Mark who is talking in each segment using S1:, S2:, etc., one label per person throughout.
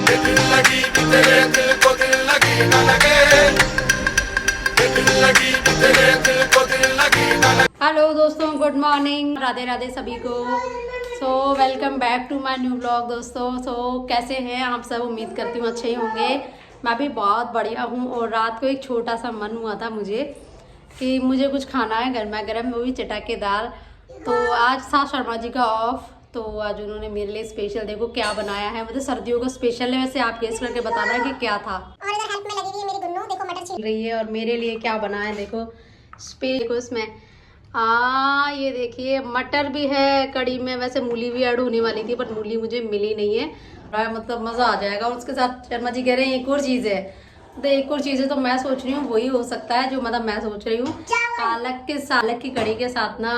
S1: दिल लगी कि तेरे दिल को दिल लगी न लगे, दिल लगी कि तेरे दिल को दिल लगी न लगे।
S2: हेलो दोस्तों, गुड मॉर्निंग, राधे राधे सभी को। So welcome back to my new blog दोस्तों। कैसे हैं आप सब? उम्मीद करती हूँ अच्छे ही होंगे। मैं भी बहुत बढ़िया हूँ। और रात को एक छोटा सा मन हुआ था मुझे कि मुझे कुछ खाना है गर्मा गर्म, वो भी चटाकेदार। तो आज था शर्मा जी का ऑफ, तो आज उन्होंने मेरे लिए स्पेशल देखो क्या बनाया है। मतलब सर्दियों का स्पेशल है, वैसे आप गेस करके बताना कि क्या था।
S3: और इधर हेल्प में लगी हुई है मेरी गुन्नू, देखो मटर छील
S2: रही है। और मेरे लिए क्या बना है देखो, देखो इसमें ये देखिए मटर भी है कड़ी में। वैसे मूली भी ऐड होने वाली थी पर मूली मुझे मिली नहीं है। मतलब मज़ा आ जाएगा। और उसके साथ शर्मा जी कह रहे हैं एक और चीज़ है, तो एक और चीज़ है तो मैं सोच रही हूँ वही हो सकता है जो मतलब मैं सोच रही हूँ। पालक की कड़ी के साथ ना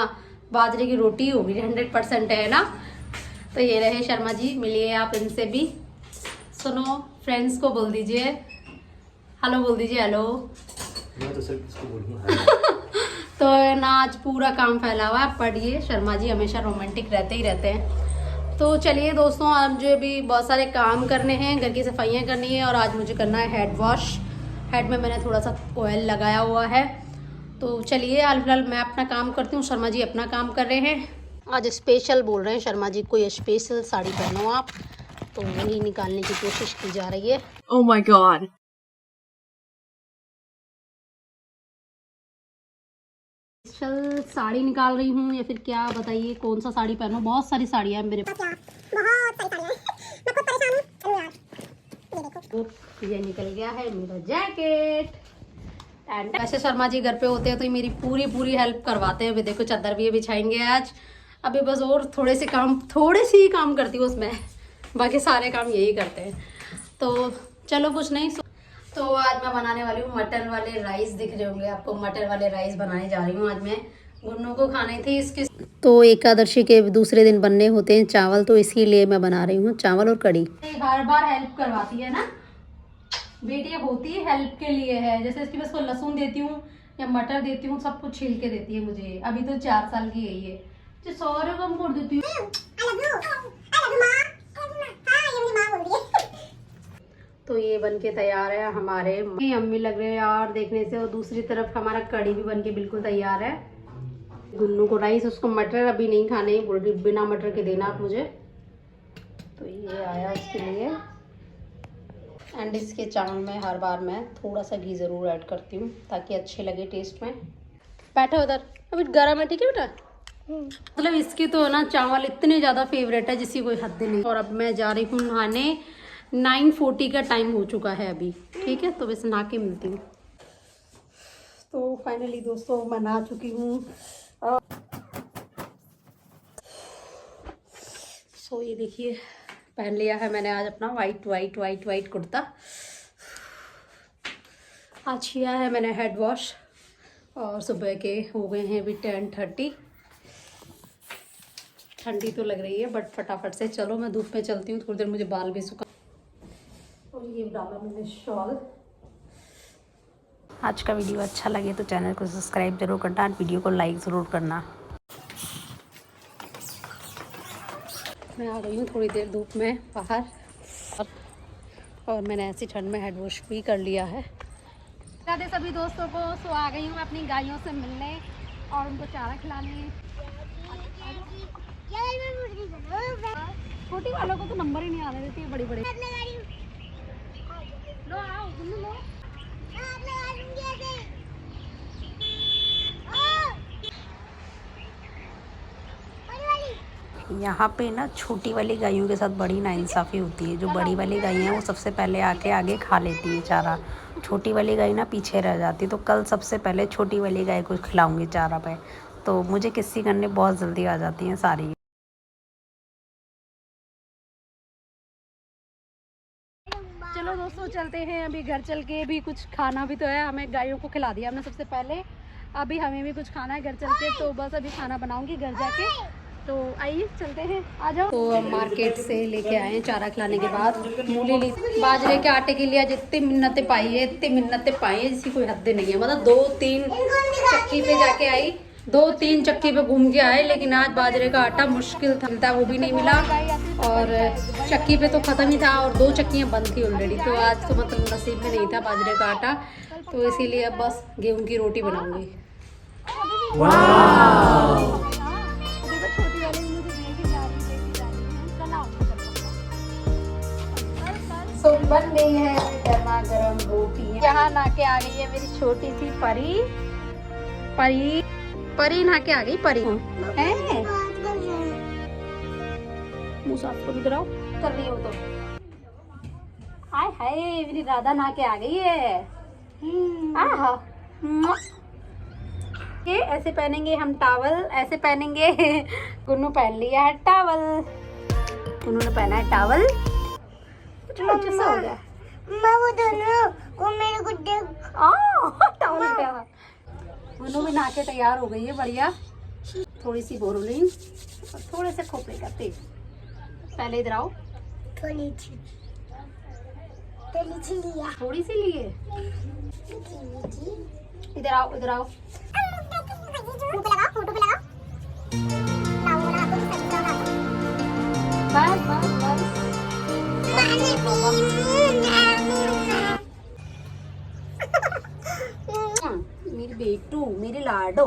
S2: बाजरे की रोटी होगी 100% है ना। तो ये रहे शर्मा जी, मिलिए आप इनसे भी। सुनो, फ्रेंड्स को बोल दीजिए हेलो, बोल दीजिए हेलो।
S4: मैं तो सिर्फ इसको बोलूँगा।
S2: तो ना आज पूरा काम फैला हुआ है। पढ़िए, शर्मा जी हमेशा रोमांटिक रहते ही रहते हैं। तो चलिए दोस्तों, आज मुझे भी बहुत सारे काम करने हैं, घर की सफाइयाँ करनी है और आज मुझे करना है हेड वॉश। हेड में मैंने थोड़ा सा ऑयल लगाया हुआ है। तो चलिए आज फिलहाल मैं अपना काम करती हूँ, शर्मा जी अपना काम कर रहे हैं। आज स्पेशल बोल रहे हैं शर्मा जी, कोई स्पेशल साड़ी पहनो आप, तो वही निकालने की कोशिश की जा रही है।
S5: Oh my god.
S2: Special sari निकाल रही हूँ या फिर क्या, बताइए कौन सा साड़ी पहनो। बहुत सारी साड़ियाँ हैं मेरे पास,
S3: बहुत सारी साड़ियाँ हैं। मैं खुद परेशान हूँ। अरे यार, ये देखो।
S2: ये निकल गया है मेरा जैकेट। एंड वैसे शर्मा जी घर पे होते हैं तो ये मेरी पूरी पूरी हेल्प करवाते हैं। अभी देखो चादर भी ये बिछाएंगे आज। अभी बस और थोड़े से ही काम करती हूँ उसमें, बाकी सारे काम यही करते हैं। तो चलो कुछ नहीं। तो आज मैं बनाने वाली हूँ मटर वाले राइस। दिख रहे होंगे आपको, मटर वाले राइस बनाने जा रही हूँ आज मैं। गुन्नू को खाने थे इसके। तो एकादशी के दूसरे दिन बनने होते हैं चावल, तो इसीलिए मैं बना रही हूँ चावल और कड़ी। हर बार हेल्प करवाती है ना बेटी, होती है हेल्प के लिए है। जैसे इसकी बस को लहसुन देती हूँ या मटर देती हूँ, सब कुछ छील के देती है मुझे। अभी तो 4 साल की है ये, जो सारे काम कर देती हूँ। तो ये बनके तैयार है हमारे। अम्मी लग रहे हैं यार देखने से। और दूसरी तरफ हमारा कड़ी भी बनके बिल्कुल तैयार है। गुन्नू को राइस, उसको मटर अभी नहीं खाने, बोल रही बिना मटर के देना आप मुझे। तो ये आया इसके लिए। एंड इसके चावल में हर बार मैं थोड़ा सा घी ज़रूर ऐड करती हूँ ताकि अच्छे लगे टेस्ट में। बैठा उधर, अभी गर्म है, ठीक है बेटा। मतलब इसके तो ना चावल इतने ज़्यादा फेवरेट है जिसकी कोई हद नहीं। और अब मैं जा रही हूँ नहाने। 9:40 का टाइम हो चुका है अभी, ठीक है। तो बस नहा के मिलती हूँ। तो फाइनली दोस्तों मैं नहा चुकी हूँ। सो ये देखिए पहन लिया है मैंने आज अपना वाइट कुर्ता। आज किया है मैंने हेड वॉश। और सुबह के हो गए हैं अभी 10:30। ठंडी तो लग रही है बट फटाफट से चलो मैं धूप में चलती हूँ, थोड़ी देर मुझे बाल भी सुखा। और ये डाला मैंने शॉल।
S6: आज का वीडियो अच्छा लगे तो चैनल को सब्सक्राइब जरूर करना और वीडियो को लाइक ज़रूर करना।
S2: मैं आ गई हूँ थोड़ी देर धूप में बाहर। और मैंने ऐसी ठंड में हेड वॉश भी कर लिया है। राधे सभी दोस्तों को। सो आ गई हूँ अपनी गायों से मिलने और उनको चारा खिलाने। छोटी वालों को तो नंबर ही नहीं आने देती है, बड़ी बड़ी। लो आओ, लो।
S6: यहाँ पे ना छोटी वाली गायों के साथ बड़ी नाइंसाफ़ी होती है। जो बड़ी वाली गाय हैं वो सबसे पहले आके आगे खा लेती है चारा, छोटी वाली गाय ना पीछे रह जाती है। तो कल सबसे पहले छोटी वाली गाय को खिलाऊंगी चारा पे। तो मुझे किस्सी करने बहुत जल्दी आ जाती हैं सारी।
S2: चलो दोस्तों चलते हैं अभी घर। चल के भी कुछ खाना भी तो है, हमें गायों को खिला दिया हमने सबसे पहले। अभी हमें भी कुछ खाना है घर चल के। तो बस अभी खाना बनाऊंगी घर जाके। तो आइए चलते हैं, आ जाओ। तो हम मार्केट से लेके आए हैं चारा खिलाने के बाद। मूली ली, बाजरे के आटे के लिए जितनी मिन्नतें पाई है, इतनी मिन्नतें पाई है जिसकी कोई हद नहीं है। मतलब 2-3 चक्की पे जाके आई, 2-3 चक्की पे घूम के आए, लेकिन आज बाजरे का आटा मुश्किल था, वो भी नहीं मिला। और चक्की पे तो ख़त्म ही था और 2 चक्कियाँ बंद थी ऑलरेडी। तो आज तो मतलब नसीब में नहीं था बाजरे का आटा, तो इसीलिए अब बस गेहूं की रोटी बनाऊंगी। तो बन गई है गर्मा गर्म रोटी। यहाँ ना के आ गई है मेरी छोटी सी परी। परी परी नहा के आ गई। परी है मुँह साफ को भी कराओ, कर रही हो तो। हाय हाय मेरी राधा नहा के आ गई है। आहा ये ऐसे पहनेंगे हम टावल, ऐसे पहनेंगे। गुन्नू पहन लिया है टावल, गुन्नू ने पहना है टावल। अच्छा हो गया।
S3: वो दोनों वो मेरे को
S2: टावल पहना। गुन्नू भी नहा के तैयार हो गई है बढ़िया। थोड़ी सी बोरोलिन और थोड़े से खोपरे का तेल। पहले इधर आओ।
S3: थोड़ी सी लिया।
S2: थोड़ी सी लिए। इधर आओ, इधर आओ।
S3: फोटो पे लगाओ।
S2: बस बस बस। मेरी बेटू, मेरी लाडो।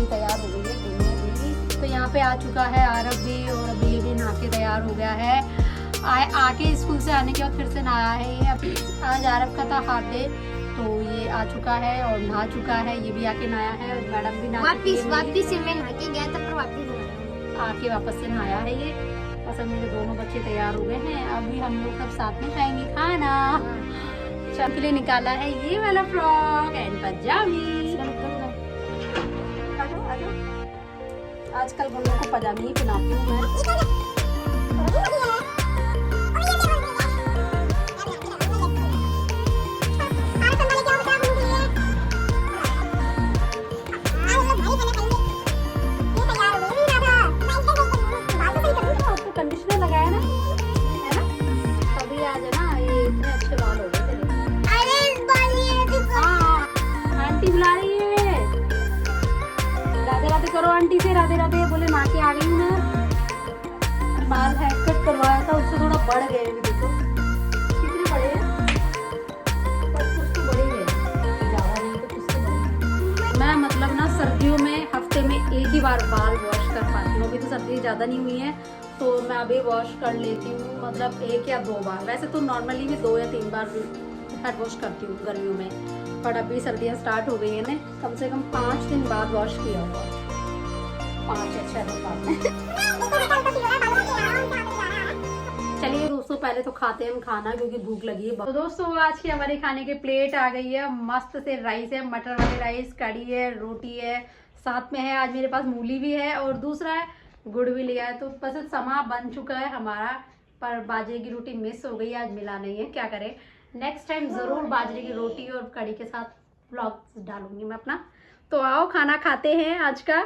S2: तैयार हो गई है भी। तो यहाँ पे आ चुका है आरव भी, और अभी ये भी नहा के तैयार हो गया है। आके स्कूल से आने के बाद फिर से नहाया है ये। आज आरव का था हाफ डे, तो ये आ चुका है और नहा चुका है। ये भी आके नहाया है और मैडम भी नहा चुकी है।
S3: वापिस से मैं नहा के गया था, पर वापिस
S2: आके वापस से नहाया है ये। बस अब मेरे दोनों बच्चे तैयार हो गए हैं। अभी हम लोग सब साथ में खाएंगे खाना। शाम के लिए निकाला है ये वाला फ्रॉक एंड पजामी। आजकल हम लोग को पजामी ही पहनाती हूँ मैं। कंडीशनर लगाया ना, है ना? तभी आज है ना ये इतने अच्छे बाल हो गए तेरे। हाँ, आंटी बुला रही है। राधे राधे करो आंटी से। राधे राधे बोले माँ की आ गई हूँ ना। बाल हेयर कट करवाया था, उससे थोड़ा बढ़ गए। देखो कितने बड़े हैं, पर कुछ तो बड़े हैं, ज़्यादा नहीं तो कुछ तो बड़े। मैं मतलब ना सर्दियों में हफ्ते में एक ही बार बाल वॉश कर पाती हूँ। अभी तो सर्दी ज़्यादा नहीं हुई है, तो मैं अभी वॉश कर लेती हूँ, मतलब 1 या 2 बार। वैसे तो नॉर्मली मैं 2 या 3 बार हेड वॉश करती हूँ गर्मियों में, पर अभी सर्दियाँ स्टार्ट हो गई है ना, कम से कम 5 दिन बाद वॉश किया हुआ। 5 या 6 दिन बाद। चलिए दोस्तों पहले तो खाते हैं हम खाना, क्योंकि भूख लगी है। तो दोस्तों आज की हमारे खाने की प्लेट आ गई है। मस्त से राइस है, मटर वाले राइस, कढ़ी है, रोटी है, साथ में है आज मेरे पास मूली भी है, और दूसरा है गुड़ भी लिया है। तो बस समा बन चुका है हमारा, पर बाजरे की रोटी मिस हो गई, आज मिला नहीं है, क्या करें। नेक्स्ट टाइम ज़रूर बाजरे की रोटी और कढ़ी के साथ व्लॉग डालूंगी मैं अपना। तो आओ खाना खाते हैं आज का।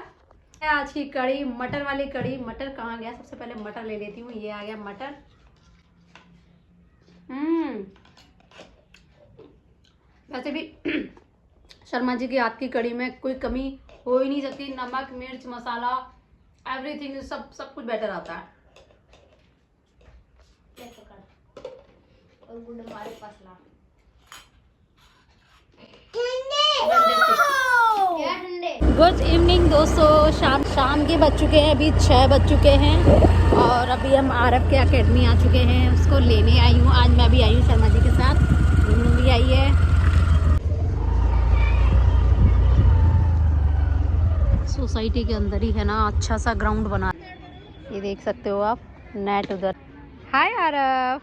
S2: आज की कढ़ी, मटर वाली कढ़ी। मटर कहाँ गया? सबसे पहले मटर ले लेती हूँ। ये आ गया मटर। वैसे भी शर्मा जी की हाथ की कढ़ी में कोई कमी हो ही नहीं सकती। नमक, मिर्च, मसाला, एवरीथिंग, सब कुछ बेटर आता है। और गुड़ हमारे पास ला। गुड इवनिंग दोस्तों। शाम के बज चुके हैं, अभी 6 बज चुके हैं, और अभी हम आरव के एकेडमी आ चुके हैं। उसको लेने आई हूँ। आज मैं भी आई हूँ शर्मा जी के साथ, गुन्नू भी आई है। सोसाइटी के अंदर ही है ना, अच्छा सा ग्राउंड बना, ये देख सकते हो आप, नेट उधर। हाय आरव,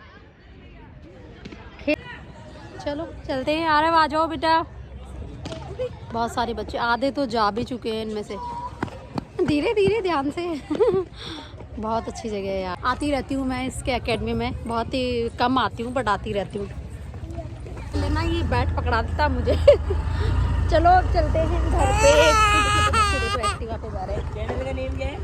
S2: चलो चलते हैं। आरव आ जाओ बेटा। बहुत सारे बच्चे, आधे तो जा भी चुके हैं इनमें से। धीरे धीरे ध्यान से। बहुत अच्छी जगह है यार, आती रहती हूँ मैं इसके एकेडमी में। बहुत ही कम आती हूँ बट आती रहती हूँ। लेना ये बैट पकड़ा देता मुझे। चलो अब चलते हैं घर पे। देखो एक्टिवा पे जा रहे हैं। चैनल का नेम क्या है?